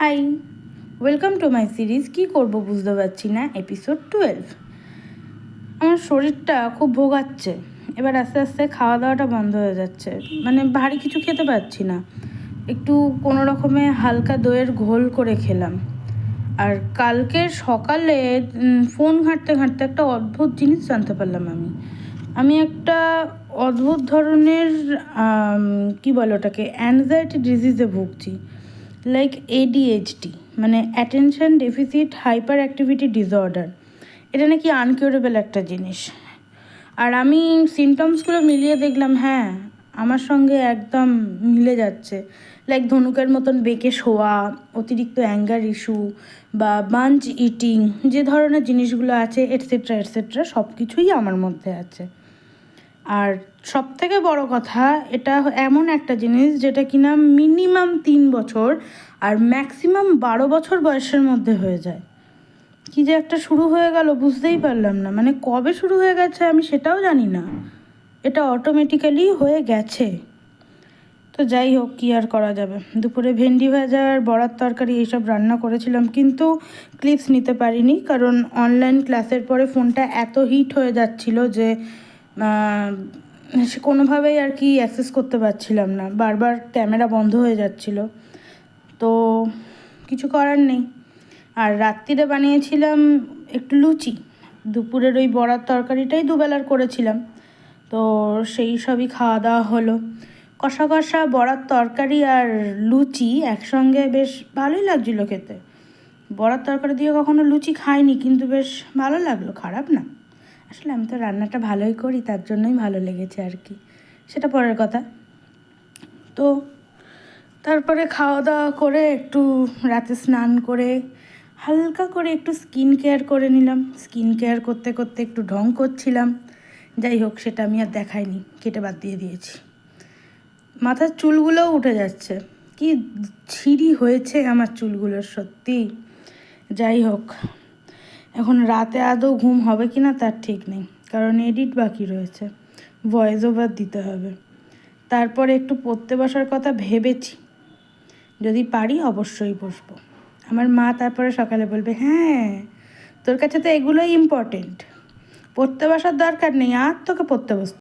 High, welcome to my series কি করব বুঝতে পারছি না এপিসোড 12। আমার শরীরটা খুব ভোগাচ্ছে। এবার আস্তে আস্তে খাওয়া দাওয়াটা বন্ধ হয়ে যাচ্ছে, মানে ভারী কিছু খেতে পারছি না। একটু কোনো রকমে হালকা দইয়ের ঘোল করে খেলাম। আর কালকে সকালে ফোন ঘাঁটতে ঘাঁটতে একটা অদ্ভুত জিনিস জানতে পারলাম। আমি একটা অদ্ভুত ধরনের কি বলে ওটাকে, অ্যাংজাইটি ডিজিজে ভুগছি, লাইক ADHD, মানে attention deficit hyper activity disorder. এটা নাকি আনকিউরেবল একটা জিনিস। আর আমি সিমটমসগুলো মিলিয়ে দেখলাম, হ্যাঁ আমার সঙ্গে একদম মিলে যাচ্ছে। লাইক ধনুকের মতন বেঁকে শোয়া, অতিরিক্ত অ্যাঙ্গার ইস্যু বা বাঞ্চ ইটিং, যে ধরনের জিনিসগুলো আছে এটসেট্রা এটসেট্রা সব কিছুই আমার মধ্যে আছে। আর সবথেকে বড় কথা, এটা এমন একটা জিনিস যেটা কিনা মিনিমাম 3 বছর আর ম্যাক্সিমাম 12 বছর বয়সের মধ্যে হয়ে যায়। কি যে একটা শুরু হয়ে গেল বুঝতেই পারলাম না, মানে কবে শুরু হয়ে গেছে আমি সেটাও জানি না, এটা অটোমেটিক্যালি হয়ে গেছে। তো যাই হোক, কী আর করা যাবে। দুপুরে ভেন্ডি ভাজা আর বড়ার তরকারি এইসব রান্না করেছিলাম, কিন্তু ক্লিপস নিতে পারিনি, কারণ অনলাইন ক্লাসের পরে ফোনটা এত হিট হয়ে যাচ্ছিল যে সে কোনোভাবেই আর কি অ্যাক্সেস করতে পারছিলাম না, বারবার ক্যামেরা বন্ধ হয়ে যাচ্ছিল। তো কিছু করার নেই। আর রাত্রিরে বানিয়েছিলাম একটু লুচি, দুপুরের ওই বড়ার তরকারিটাই দুবেলার করেছিলাম। তো সেই সবই খাওয়া দাওয়া হলো। কষা কষা বড়ার তরকারি আর লুচি একসঙ্গে বেশ ভালোই লাগছিলো খেতে। বড়ার তরকারি দিয়ে কখনো লুচি খাইনি, কিন্তু বেশ ভালো লাগলো, খারাপ না। আসলে আমি তো রান্নাটা ভালোই করি, তার জন্যই ভালো লেগেছে আর কি, সেটা পরের কথা। তো তারপরে খাওয়া দাওয়া করে একটু রাতে স্নান করে হালকা করে একটু স্কিন কেয়ার করে নিলাম। স্কিন কেয়ার করতে করতে একটু ঢং করছিলাম। যাই হোক, সেটা আমি আর দেখাইনি, কেটে বাদ দিয়ে দিয়েছি। মাথার চুলগুলোও উঠে যাচ্ছে, কি ছিঁড়ি হয়েছে আমার চুলগুলোর, সত্যি। যাই হোক, এখন রাতে আদৌ ঘুম হবে কি না তার ঠিক নেই, কারণ এডিট বাকি রয়েছে, ভয়েস ওভার দিতে হবে। তারপরে একটু পড়তে বসার কথা ভেবেছি, যদি পারি অবশ্যই বসবো। আমার মা তারপরে সকালে বলবে, হ্যাঁ তোর কাছে তো এগুলোই ইম্পর্টেন্ট, পড়তে বসার দরকার নেই, আর তোকে পড়তে বসতে